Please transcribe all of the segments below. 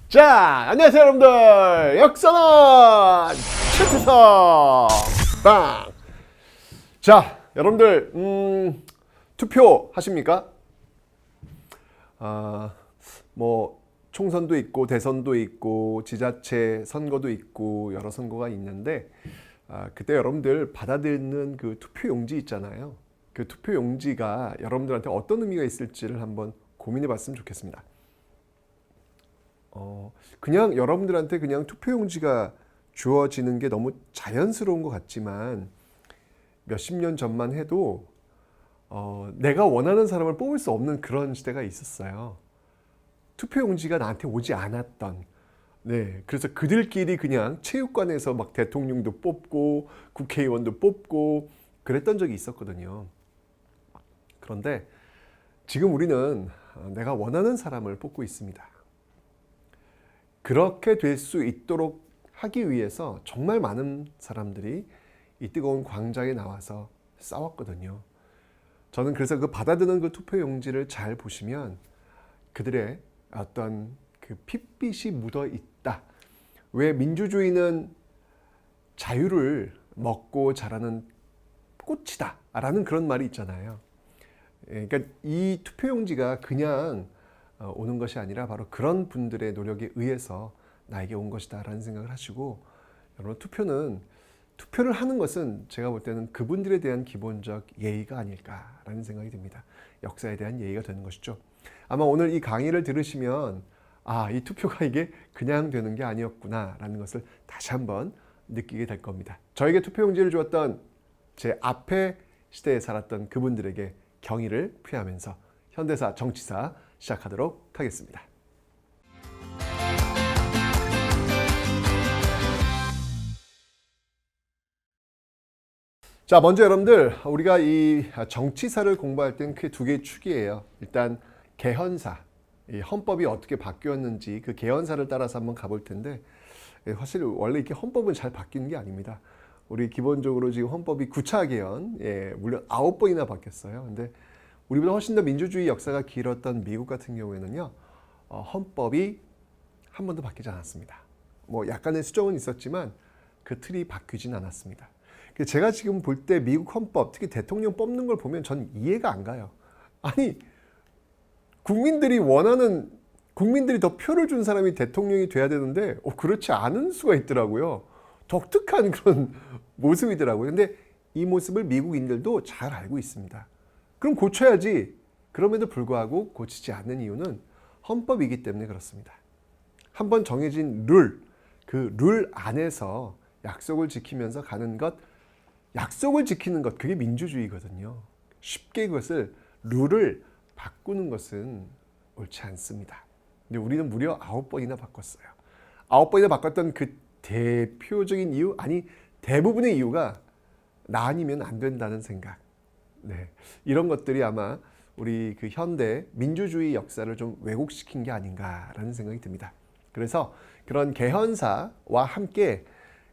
자, 안녕하세요 여러분들. 역사는 최투성 빵. 자, 여러분들 투표 하십니까? 뭐 총선도 있고 대선도 있고 지자체 선거도 있고 여러 선거가 있는데 그때 여러분들 받아들이는 그 투표 용지 있잖아요. 그 투표 용지가 여러분들한테 어떤 의미가 있을지를 한번 고민해 봤으면 좋겠습니다. 그냥 여러분들한테 그냥 투표용지가 주어지는 게 너무 자연스러운 것 같지만 몇십 년 전만 해도 내가 원하는 사람을 뽑을 수 없는 그런 시대가 있었어요. 투표용지가 나한테 오지 않았던. 네, 그래서 그들끼리 그냥 체육관에서 막 대통령도 뽑고 국회의원도 뽑고 그랬던 적이 있었거든요. 그런데 지금 우리는 내가 원하는 사람을 뽑고 있습니다. 그렇게 될 수 있도록 하기 위해서 정말 많은 사람들이 이 뜨거운 광장에 나와서 싸웠거든요. 저는 그래서 그 받아드는 그 투표 용지를 잘 보시면 그들의 어떤 그 핏빛이 묻어 있다. 왜 민주주의는 자유를 먹고 자라는 꽃이다 라는 그런 말이 있잖아요. 그러니까 이 투표 용지가 그냥 오는 것이 아니라 바로 그런 분들의 노력에 의해서 나에게 온 것이다 라는 생각을 하시고, 여러분 투표를 하는 것은 제가 볼 때는 그분들에 대한 기본적 예의가 아닐까라는 생각이 듭니다. 역사에 대한 예의가 되는 것이죠. 아마 오늘 이 강의를 들으시면 이 투표가 이게 그냥 되는 게 아니었구나 라는 것을 다시 한번 느끼게 될 겁니다. 저에게 투표용지를 주었던 제 앞에 시대에 살았던 그분들에게 경의를 표하면서 현대사 정치사 시작하도록 하겠습니다. 자, 먼저 여러분들 우리가 이 정치사를 공부할 때는 크게 두 개의 축이에요. 일단 개헌사, 이 헌법이 어떻게 바뀌었는지 그 개헌사를 따라서 한번 가볼 텐데, 사실 원래 이렇게 헌법은 잘 바뀌는 게 아닙니다. 우리 기본적으로 지금 헌법이 9차 개헌, 물론 9번이나 바뀌었어요. 근데 우리보다 훨씬 더 민주주의 역사가 길었던 미국 같은 경우에는요, 헌법이 한 번도 바뀌지 않았습니다. 뭐 약간의 수정은 있었지만 그 틀이 바뀌진 않았습니다. 제가 지금 볼 때 미국 헌법, 특히 대통령 뽑는 걸 보면 전 이해가 안 가요. 아니, 국민들이 더 표를 준 사람이 대통령이 돼야 되는데 그렇지 않은 수가 있더라고요. 독특한 그런 모습이더라고요. 근데 이 모습을 미국인들도 잘 알고 있습니다. 그럼 고쳐야지. 그럼에도 불구하고 고치지 않는 이유는 헌법이기 때문에 그렇습니다. 한번 정해진 그 룰 안에서 약속을 지키면서 가는 것, 약속을 지키는 것, 그게 민주주의거든요. 쉽게 그것을 룰을 바꾸는 것은 옳지 않습니다. 근데 우리는 무려 9번이나 바꿨어요. 9번이나 바꿨던 그 대표적인 이유, 아니 대부분의 이유가 나 아니면 안 된다는 생각. 네, 이런 것들이 아마 우리 그 현대 민주주의 역사를 좀 왜곡시킨 게 아닌가라는 생각이 듭니다. 그래서 그런 개헌사와 함께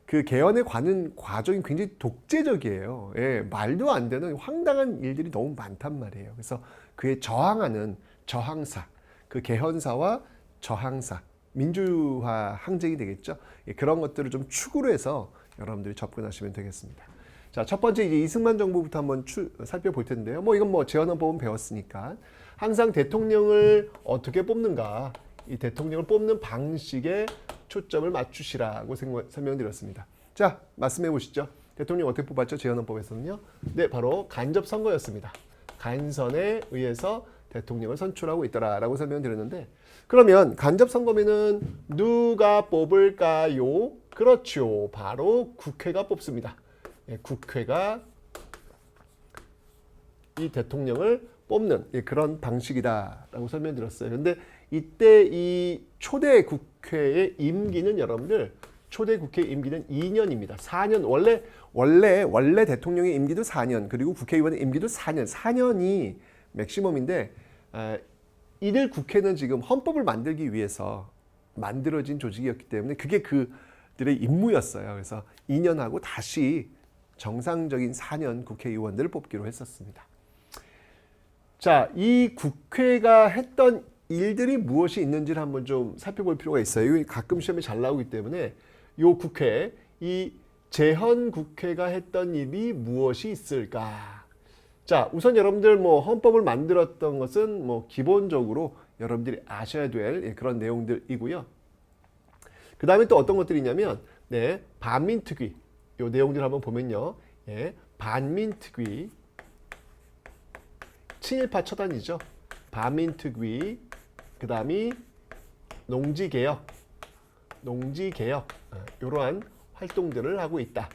그 개헌에 관한 과정이 굉장히 독재적이에요. 말도 안 되는 황당한 일들이 너무 많단 말이에요. 그래서 그에 저항하는 저항사, 그 개헌사와 저항사, 민주화 항쟁이 되겠죠. 그런 것들을 좀 축으로 해서 여러분들이 접근하시면 되겠습니다. 자, 첫 번째 이제 이승만 정부부터 한번 살펴볼 텐데요. 이건 재헌헌법은 배웠으니까 항상 대통령을 어떻게 뽑는가, 이 대통령을 뽑는 방식에 초점을 맞추시라고 설명드렸습니다. 자, 말씀해 보시죠. 대통령 어떻게 뽑았죠? 재헌헌법에서는요. 네, 바로 간접 선거였습니다. 간선에 의해서 대통령을 선출하고 있더라라고 설명드렸는데, 그러면 간접 선거면은 누가 뽑을까요? 그렇죠. 바로 국회가 뽑습니다. 국회가 이 대통령을 뽑는 그런 방식이다라고 설명드렸어요. 그런데 이때 이 초대 국회의 임기는 여러분들, 초대 국회 임기는 2년입니다. 4년, 원래 대통령의 임기도 4년, 그리고 국회의원의 임기도 4년, 4년이 맥시멈인데, 이들 국회는 지금 헌법을 만들기 위해서 만들어진 조직이었기 때문에 그게 그들의 임무였어요. 그래서 2년하고 다시 정상적인 4년 국회의원들을 뽑기로 했었습니다. 자, 이 국회가 했던 일들이 무엇이 있는지를 한번 좀 살펴볼 필요가 있어요. 이거 가끔 시험에 잘 나오기 때문에 요 국회, 이 재헌 국회가 했던 일이 무엇이 있을까? 자, 우선 여러분들 뭐 헌법을 만들었던 것은 뭐 기본적으로 여러분들이 아셔야 될 그런 내용들이고요. 그 다음에 또 어떤 것들이 있냐면, 네, 반민특위. 요 내용들 한번 보면요. 예, 반민특위. 친일파 처단이죠. 반민특위. 그 다음이 농지개혁. 이러한 활동들을 하고 있다.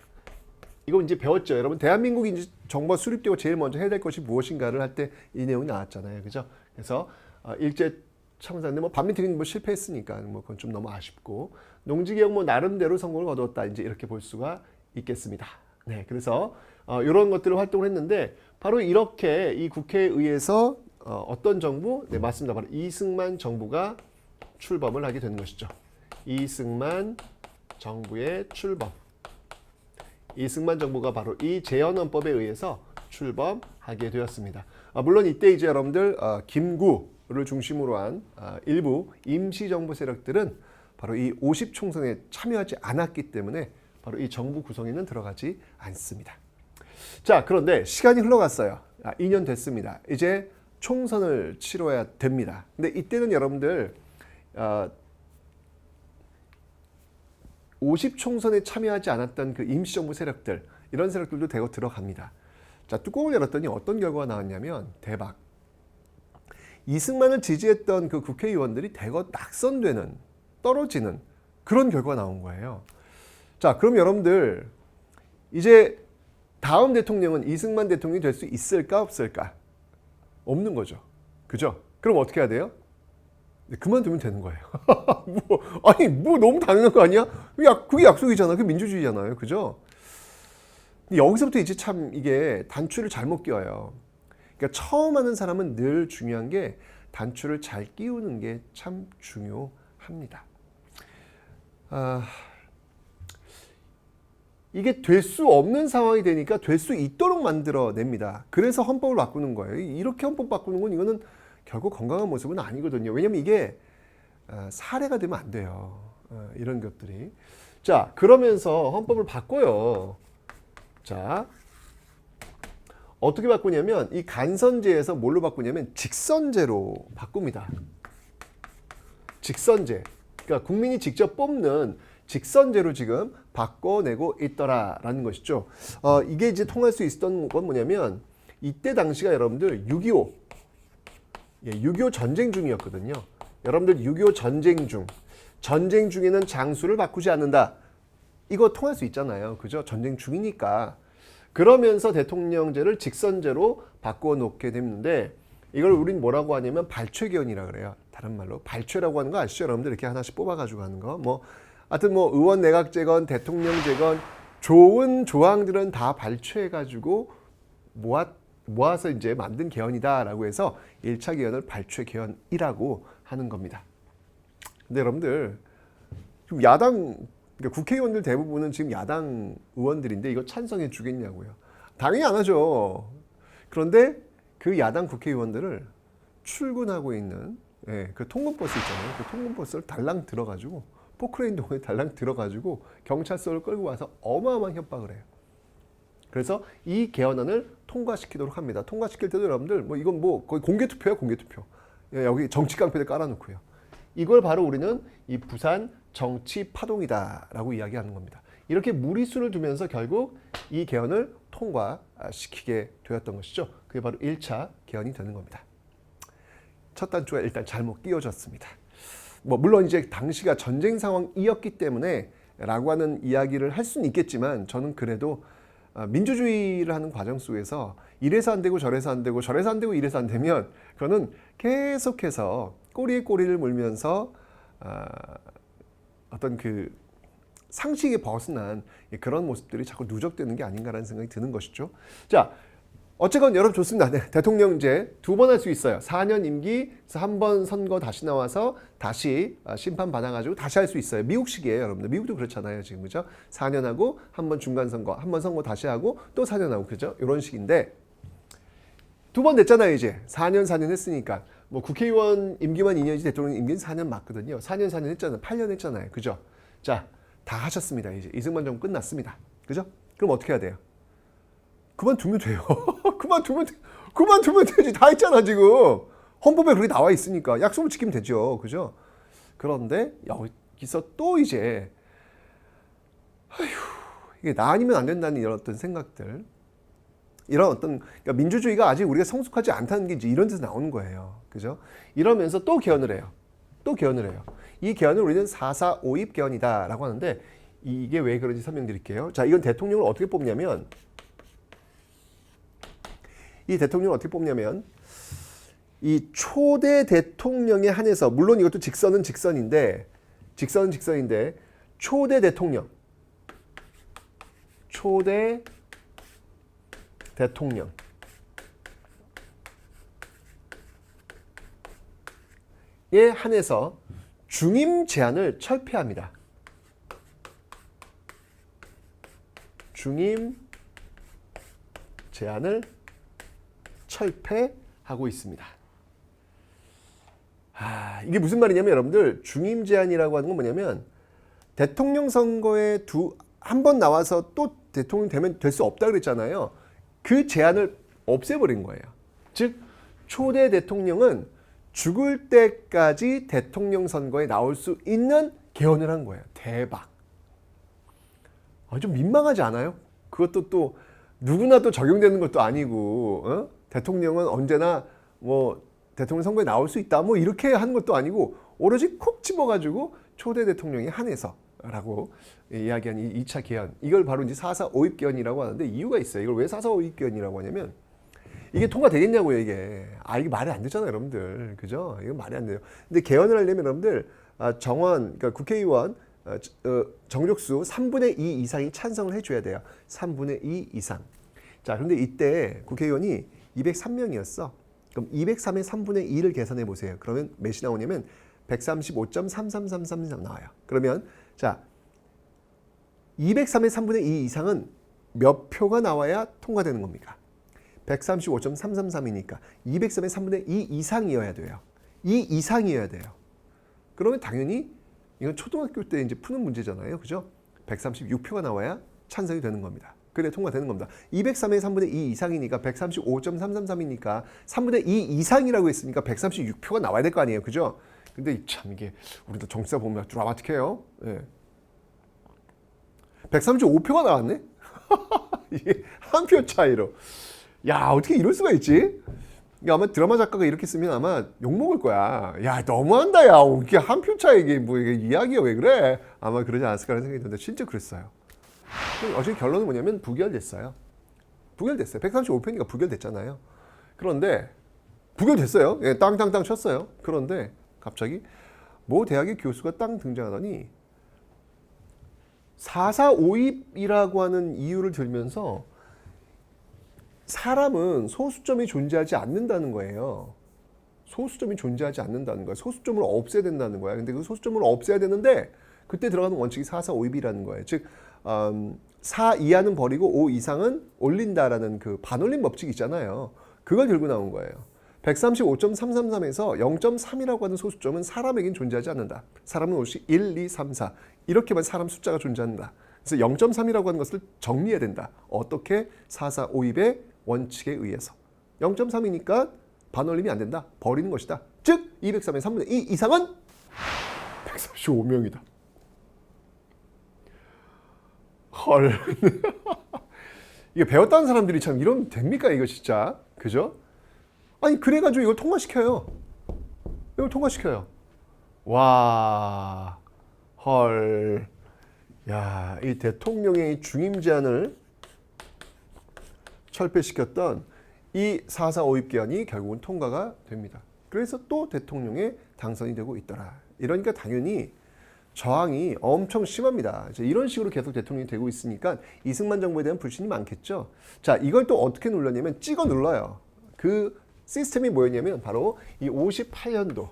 이거 이제 배웠죠. 여러분, 대한민국이 이제 정부가 수립되고 제일 먼저 해야 될 것이 무엇인가를 할 때 이 내용이 나왔잖아요. 그죠? 그래서 일제 참사인데 뭐 반민특위는 뭐 실패했으니까 뭐 그건 좀 너무 아쉽고, 농지개혁 뭐 나름대로 성공을 거두었다. 이제 이렇게 볼 수가 있겠습니다. 네, 그래서 이런 것들을 활동을 했는데 바로 이렇게 이 국회에 의해서 어떤 정부? 네, 맞습니다. 바로 이승만 정부가 출범을 하게 되는 것이죠. 이승만 정부의 출범. 이승만 정부가 바로 이 재헌헌법에 의해서 출범하게 되었습니다. 물론 이때 이제 여러분들 김구를 중심으로 한 일부 임시정부 세력들은 바로 이 50총선에 참여하지 않았기 때문에 바로 이 정부 구성에는 들어가지 않습니다. 자, 그런데 시간이 흘러갔어요. 2년 됐습니다. 이제 총선을 치러야 됩니다. 근데 이때는 여러분들 50총선에 참여하지 않았던 그 임시정부 세력들, 이런 세력들도 대거 들어갑니다. 자, 뚜껑을 열었더니 어떤 결과가 나왔냐면 대박. 이승만을 지지했던 그 국회의원들이 대거 낙선되는, 떨어지는 그런 결과가 나온 거예요. 자, 그럼 여러분들 이제 다음 대통령은 이승만 대통령이 될 수 있을까 없을까? 없는 거죠. 그죠? 그럼 어떻게 해야 돼요? 그만두면 되는 거예요. 뭐 너무 당연한 거 아니야? 그게 약속이잖아. 그게 민주주의잖아요. 그죠? 여기서부터 이제 참 이게 단추를 잘못 끼워요. 그러니까 처음 하는 사람은 늘 중요한 게 단추를 잘 끼우는 게 참 중요합니다. 이게 될 수 없는 상황이 되니까 될 수 있도록 만들어냅니다. 그래서 헌법을 바꾸는 거예요. 이렇게 헌법 바꾸는 건 이거는 결국 건강한 모습은 아니거든요. 왜냐면 이게 사례가 되면 안 돼요. 이런 것들이. 자, 그러면서 헌법을 바꿔요. 자, 어떻게 바꾸냐면 이 간선제에서 뭘로 바꾸냐면 직선제로 바꿉니다. 직선제. 그러니까 국민이 직접 뽑는 직선제로 지금 바꿔내고 있더라라는 것이죠. 이게 이제 통할 수 있었던 건 뭐냐면 이때 당시가 여러분들 6.25 6.25 전쟁 중이었거든요. 여러분들 6.25 전쟁 중에는 장수를 바꾸지 않는다. 이거 통할 수 있잖아요. 그죠? 전쟁 중이니까. 그러면서 대통령제를 직선제로 바꿔놓게 됐는데 이걸 우린 뭐라고 하냐면 발췌개헌이라 그래요. 다른 말로 발췌라고 하는 거 아시죠? 여러분들 이렇게 하나씩 뽑아가지고 하는 거. 하여튼 의원 내각제건 대통령제건 좋은 조항들은 다 발췌해가지고 모아서 이제 만든 개헌이다라고 해서 1차 개헌을 발췌 개헌이라고 하는 겁니다. 근데 여러분들 지금 그러니까 국회의원들 대부분은 지금 야당 의원들인데 이거 찬성해 주겠냐고요. 당연히 안 하죠. 그런데 그 야당 국회의원들을 출근하고 있는 그 통근버스 있잖아요. 그 통근버스를 달랑 들어가지고 포크레인 동에 달랑 들어가지고 경찰서를 끌고 와서 어마어마한 협박을 해요. 그래서 이 개헌안을 통과시키도록 합니다. 통과시킬 때도 여러분들 이건 거의 공개투표야, 공개투표. 여기 정치 깡패들 깔아놓고요. 이걸 바로 우리는 이 부산 정치 파동이다라고 이야기하는 겁니다. 이렇게 무리수를 두면서 결국 이 개헌을 통과시키게 되었던 것이죠. 그게 바로 1차 개헌이 되는 겁니다. 첫 단추가 일단 잘못 끼워졌습니다. 물론 이제 당시가 전쟁 상황이었기 때문에 라고 하는 이야기를 할 수는 있겠지만 저는 그래도 민주주의를 하는 과정 속에서 이래서 안 되고 저래서 안 되고 저래서 안 되고 이래서 안 되면 그거는 계속해서 꼬리에 꼬리를 물면서 어떤 그 상식에 벗어난 그런 모습들이 자꾸 누적되는 게 아닌가라는 생각이 드는 것이죠. 자, 어쨌건 여러분 좋습니다. 네, 대통령제 2번 할 수 있어요. 4년 임기에서 한 번 선거 다시 나와서 다시 심판 받아가지고 다시 할 수 있어요. 미국식이에요, 여러분들. 미국도 그렇잖아요, 지금 그죠? 4년 하고 한 번 중간 선거, 한 번 선거 다시 하고 또 4년 하고 그죠? 이런 식인데 2번 됐잖아요, 이제 4년 했으니까 뭐 국회의원 임기만 2년이지 대통령 임기는 4년 맞거든요. 4년 했잖아요. 8년 했잖아요. 그죠? 자, 다 하셨습니다. 이제 이승만 정부 끝났습니다. 그죠? 그럼 어떻게 해야 돼요? 그만두면 돼요. 그만두면 되지. 다 했잖아, 지금. 헌법에 그렇게 나와 있으니까 약속을 지키면 되죠. 그죠? 그런데 여기서 또 이제 이게 나 아니면 안 된다는 이런 어떤 생각들, 이런 어떤 그러니까 민주주의가 아직 우리가 성숙하지 않다는 게 이제 이런 데서 나오는 거예요. 그죠? 이러면서 또 개헌을 해요. 이 개헌을 우리는 4.4.5입 개헌이다라고 하는데 이게 왜 그런지 설명드릴게요. 자, 이건 대통령을 어떻게 뽑냐면 이 초대 대통령에 한해서 물론 이것도 직선은 직선인데 초대 대통령에 한해서 중임 제한을 철폐합니다. 중임 제한을 철폐하고 있습니다. 이게 무슨 말이냐면 여러분들 중임 제한이라고 하는 건 뭐냐면 대통령 선거에 한 번 나와서 또 대통령 되면 될 수 없다 그랬잖아요. 그 제한을 없애버린 거예요. 즉 초대 대통령은 죽을 때까지 대통령 선거에 나올 수 있는 개헌을 한 거예요. 대박. 좀 민망하지 않아요? 그것도 또 누구나 또 적용되는 것도 아니고 대통령은 언제나 뭐 대통령 선거에 나올 수 있다 뭐 이렇게 하는 것도 아니고 오로지 콕 집어가지고 초대 대통령에 한해서라고 이야기한 이 2차 개헌, 이걸 바로 이제 4.4.5입 개헌이라고 하는데 이유가 있어요. 이걸 왜 4.4.5입 개헌이라고 하냐면 이게 통과되겠냐고요, 이게. 이게 말이 안 되잖아요, 여러분들. 그죠? 이건 말이 안 돼요. 근데 개헌을 하려면 여러분들 그러니까 국회의원 정족수 3분의 2 이상이 찬성을 해줘야 돼요. 3분의 2 이상. 자, 그런데 이때 국회의원이 203명이었어. 그럼 203의 3분의 2를 계산해 보세요. 그러면 몇이 나오냐면 135.3333 나와요. 그러면 자, 203의 3분의 2 이상은 몇 표가 나와야 통과되는 겁니까? 135.333이니까 203의 3분의 2 이상이어야 돼요. 2 이상이어야 돼요. 그러면 당연히 이건 초등학교 때 이제 푸는 문제잖아요. 그죠? 136표가 나와야 찬성이 되는 겁니다. 그래 통과되는 겁니다. 203의 3분의 2 이상이니까 135.333이니까 3분의 2 이상이라고 했으니까 136표가 나와야 될 거 아니에요. 그죠? 근데 참 이게 우리도 정치사 보면 드라마틱해요. 예. 135표가 나왔네? 이게 한 표 차이로. 야, 어떻게 이럴 수가 있지? 아마 드라마 작가가 이렇게 쓰면 아마 욕먹을 거야. 야, 너무한다, 야. 이게 한 표 차이, 이게 뭐, 이게 이야기야, 왜 그래? 아마 그러지 않았을까라는 생각이 드는데, 진짜 그랬어요. 어쨌든 결론은 뭐냐면 부결됐어요. 135표니까 부결됐잖아요. 그런데, 부결됐어요. 예, 땅땅땅 쳤어요. 그런데, 갑자기, 모 대학의 교수가 땅 등장하더니, 4.4.5입이라고 하는 이유를 들면서, 사람은 소수점이 존재하지 않는다는 거예요. 소수점이 존재하지 않는다는 거예요. 소수점을 없애야 된다는 거야. 근데 그 소수점을 없애야 되는데 그때 들어가는 원칙이 4.4.5입이라는 거예요. 즉 4 이하는 버리고 5 이상은 올린다라는 그 반올림 법칙이 있잖아요. 그걸 들고 나온 거예요. 135.333에서 0.3이라고 하는 소수점은 사람에겐 존재하지 않는다. 사람은 오롯이 1, 2, 3, 4 이렇게만 사람 숫자가 존재한다. 그래서 0.3이라고 하는 것을 정리해야 된다. 어떻게? 4.4.5입의 원칙에 의해서 0.3이니까 반올림이 안 된다. 버리는 것이다. 즉 203의 3분의 2 이상은 135명이다. 헐. 이게 배웠다는 사람들이 참 이러면 됩니까 이거 진짜? 그죠? 아니 그래가지고 이걸 통과시켜요. 와, 헐. 야, 이 대통령의 중임 제한을 철폐시켰던 이 4.4.5입 개헌이 결국은 통과가 됩니다. 그래서 또 대통령에 당선이 되고 있더라. 이러니까 당연히 저항이 엄청 심합니다. 이런 식으로 계속 대통령이 되고 있으니까 이승만 정부에 대한 불신이 많겠죠. 자, 이걸 또 어떻게 눌렀냐면 찍어 눌러요. 그 시스템이 뭐였냐면 바로 이 58년도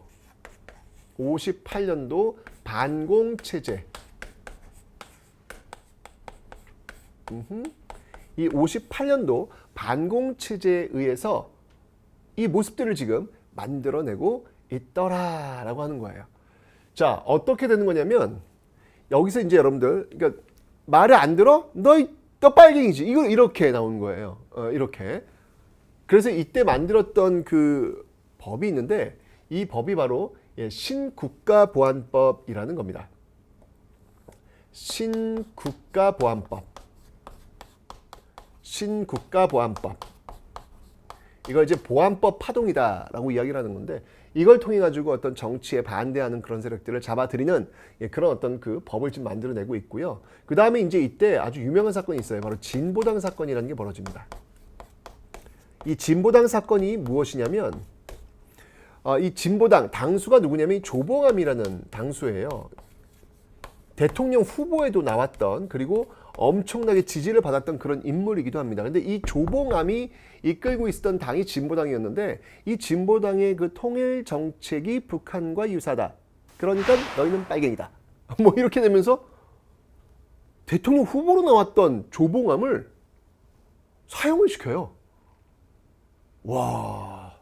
반공체제. 이 58년도 반공체제에 의해서 이 모습들을 지금 만들어내고 있더라라고 하는 거예요. 자, 어떻게 되는 거냐면 여기서 이제 여러분들 그러니까 말을 안 들어? 너 빨갱이지. 이걸 이렇게 나오는 거예요. 이렇게. 그래서 이때 만들었던 그 법이 있는데 이 법이 바로 신국가보안법이라는 겁니다. 신국가보안법. 신국가보안법. 이걸 이제 보안법 파동이다라고 이야기를 하는 건데 이걸 통해 가지고 어떤 정치에 반대하는 그런 세력들을 잡아들이는 그런 어떤 그 법을 지금 만들어내고 있고요. 그 다음에 이제 이때 아주 유명한 사건이 있어요. 바로 진보당 사건이라는 게 벌어집니다. 이 진보당 사건이 무엇이냐면 이 진보당 당수가 누구냐면 이 조봉암이라는 당수예요. 대통령 후보에도 나왔던 그리고 엄청나게 지지를 받았던 그런 인물이기도 합니다. 근데 이 조봉암이 이끌고 있었던 당이 진보당이었는데 이 진보당의 그 통일 정책이 북한과 유사하다. 그러니까 너희는 빨갱이다. 뭐 이렇게 되면서 대통령 후보로 나왔던 조봉암을 사형을 시켜요. 와,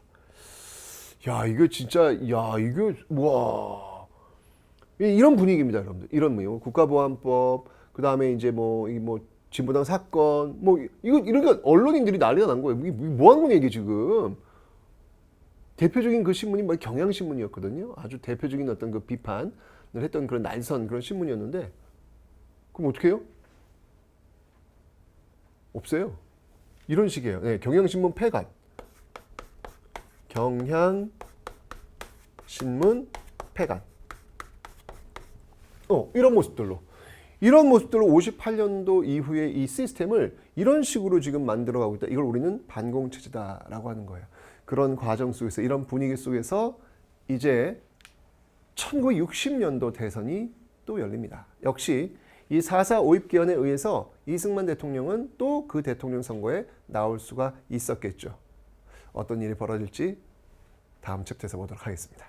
야 이거 진짜, 야 이거 와 이런 분위기입니다, 여러분들. 이런 분위기. 국가보안법, 그 다음에 이제 뭐 진보당 사건, 뭐 이거 이러니까 언론인들이 난리가 난 거예요. 이게 뭐 하는 거냐 이게 지금. 대표적인 그 신문이 뭐 경향신문이었거든요. 아주 대표적인 어떤 그 비판을 했던 그런 날선 그런 신문이었는데, 그럼 어떻게 해요? 없어요. 이런 식이에요. 네, 경향신문 폐간. 경향신문 폐간. 이런 모습들로 58년도 이후에 이 시스템을 이런 식으로 지금 만들어가고 있다. 이걸 우리는 반공체제다라고 하는 거예요. 그런 과정 속에서, 이런 분위기 속에서 이제 1960년도 대선이 또 열립니다. 역시 이 4.4 오입개헌에 의해서 이승만 대통령은 또 그 대통령 선거에 나올 수가 있었겠죠. 어떤 일이 벌어질지 다음 챕터에서 보도록 하겠습니다.